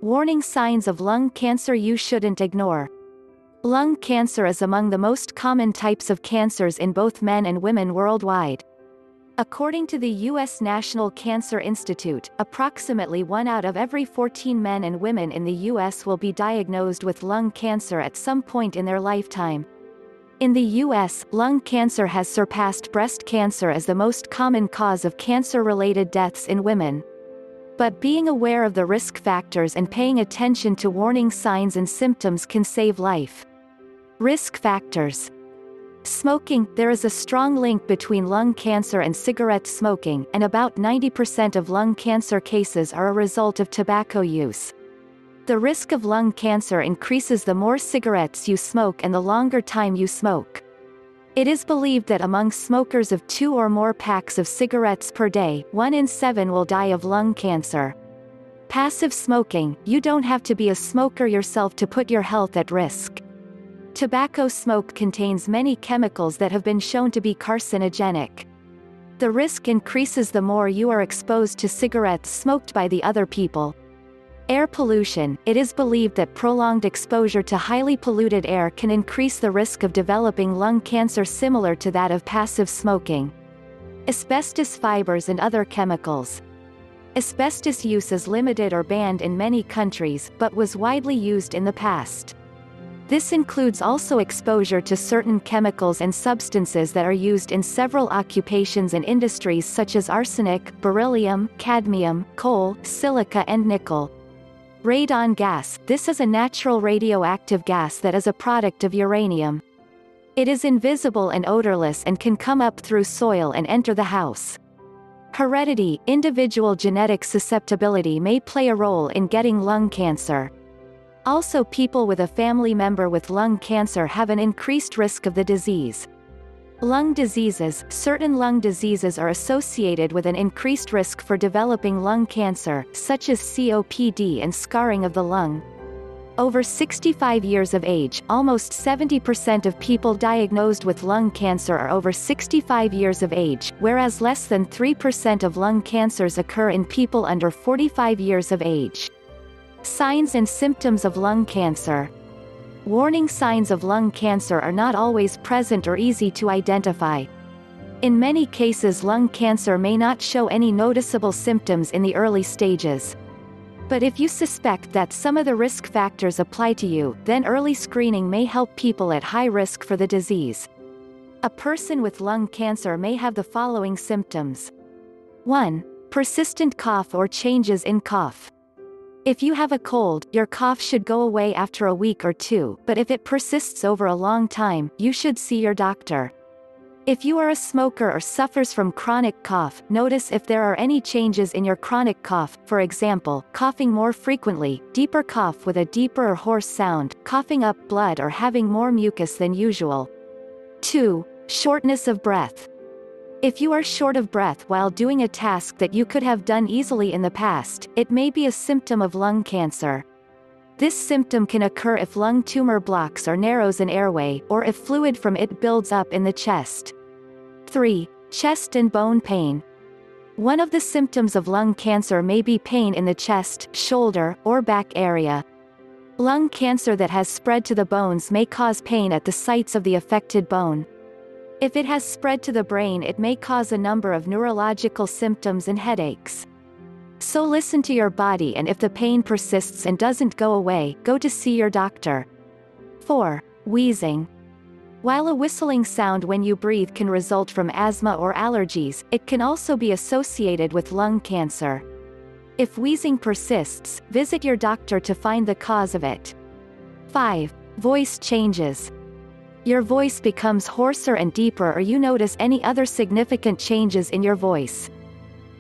Warning signs of lung cancer you shouldn't ignore. Lung cancer is among the most common types of cancers in both men and women worldwide. According to the U.S. National Cancer Institute, approximately 1 out of every 14 men and women in the U.S. will be diagnosed with lung cancer at some point in their lifetime. In the U.S., lung cancer has surpassed breast cancer as the most common cause of cancer-related deaths in women. But being aware of the risk factors and paying attention to warning signs and symptoms can save life. Risk factors. Smoking. There is a strong link between lung cancer and cigarette smoking, and about 90% of lung cancer cases are a result of tobacco use. The risk of lung cancer increases the more cigarettes you smoke and the longer time you smoke. It is believed that among smokers of 2 or more packs of cigarettes per day, 1 in 7 will die of lung cancer. Passive smoking. You don't have to be a smoker yourself to put your health at risk. Tobacco smoke contains many chemicals that have been shown to be carcinogenic. The risk increases the more you are exposed to cigarettes smoked by the other people. Air pollution. It is believed that prolonged exposure to highly polluted air can increase the risk of developing lung cancer similar to that of passive smoking. Asbestos fibers and other chemicals. Asbestos use is limited or banned in many countries, but was widely used in the past. This includes also exposure to certain chemicals and substances that are used in several occupations and industries such as arsenic, beryllium, cadmium, coal, silica and nickel. Radon gas. This is a natural radioactive gas that is a product of uranium. It is invisible and odorless and can come up through soil and enter the house. Heredity. Individual genetic susceptibility may play a role in getting lung cancer. Also, people with a family member with lung cancer have an increased risk of the disease. Lung diseases. Certain lung diseases are associated with an increased risk for developing lung cancer, such as COPD and scarring of the lung. Over 65 years of age, almost 70% of people diagnosed with lung cancer are over 65 years of age, whereas less than 3% of lung cancers occur in people under 45 years of age. Signs and symptoms of lung cancer. Warning signs of lung cancer are not always present or easy to identify. In many cases, lung cancer may not show any noticeable symptoms in the early stages. But if you suspect that some of the risk factors apply to you, then early screening may help people at high risk for the disease. A person with lung cancer may have the following symptoms. 1. Persistent cough or changes in cough. If you have a cold, your cough should go away after a week or 2, but if it persists over a long time, you should see your doctor. If you are a smoker or suffers from chronic cough, notice if there are any changes in your chronic cough, for example, coughing more frequently, deeper cough with a deeper or hoarse sound, coughing up blood or having more mucus than usual. 2. Shortness of breath. If you are short of breath while doing a task that you could have done easily in the past, it may be a symptom of lung cancer. This symptom can occur if lung tumor blocks or narrows an airway, or if fluid from it builds up in the chest. 3. Chest and bone pain. One of the symptoms of lung cancer may be pain in the chest, shoulder, or back area. Lung cancer that has spread to the bones may cause pain at the sites of the affected bone. If it has spread to the brain, it may cause a number of neurological symptoms and headaches. So listen to your body, and if the pain persists and doesn't go away, go to see your doctor. 4. Wheezing. While a whistling sound when you breathe can result from asthma or allergies, it can also be associated with lung cancer. If wheezing persists, visit your doctor to find the cause of it. 5. Voice changes. Your voice becomes hoarser and deeper, or you notice any other significant changes in your voice.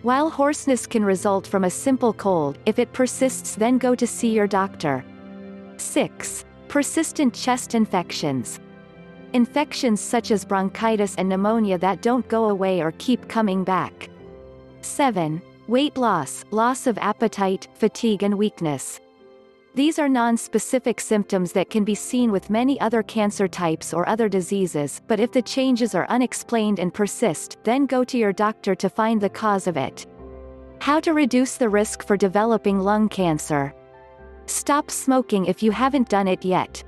While hoarseness can result from a simple cold, if it persists, then go to see your doctor. 6. Persistent chest infections. Infections such as bronchitis and pneumonia that don't go away or keep coming back. 7. Weight loss, loss of appetite, fatigue and weakness. These are non-specific symptoms that can be seen with many other cancer types or other diseases, but if the changes are unexplained and persist, then go to your doctor to find the cause of it. How to reduce the risk for developing lung cancer. Stop smoking if you haven't done it yet.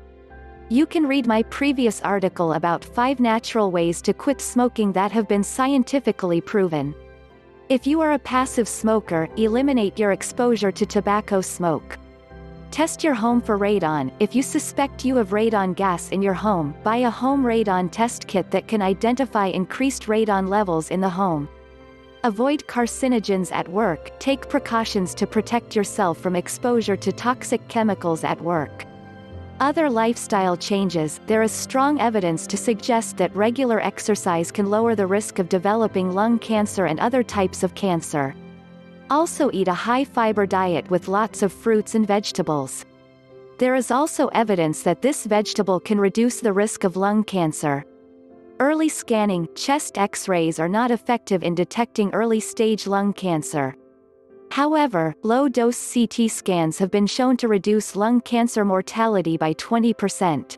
You can read my previous article about 5 natural ways to quit smoking that have been scientifically proven. If you are a passive smoker, eliminate your exposure to tobacco smoke. Test your home for radon. If you suspect you have radon gas in your home, buy a home radon test kit that can identify increased radon levels in the home. Avoid carcinogens at work. Take precautions to protect yourself from exposure to toxic chemicals at work. Other lifestyle changes. There is strong evidence to suggest that regular exercise can lower the risk of developing lung cancer and other types of cancer. Also eat a high-fiber diet with lots of fruits and vegetables. There is also evidence that this vegetable can reduce the risk of lung cancer. Early scanning. Chest X-rays are not effective in detecting early-stage lung cancer. However, low-dose CT scans have been shown to reduce lung cancer mortality by 20%.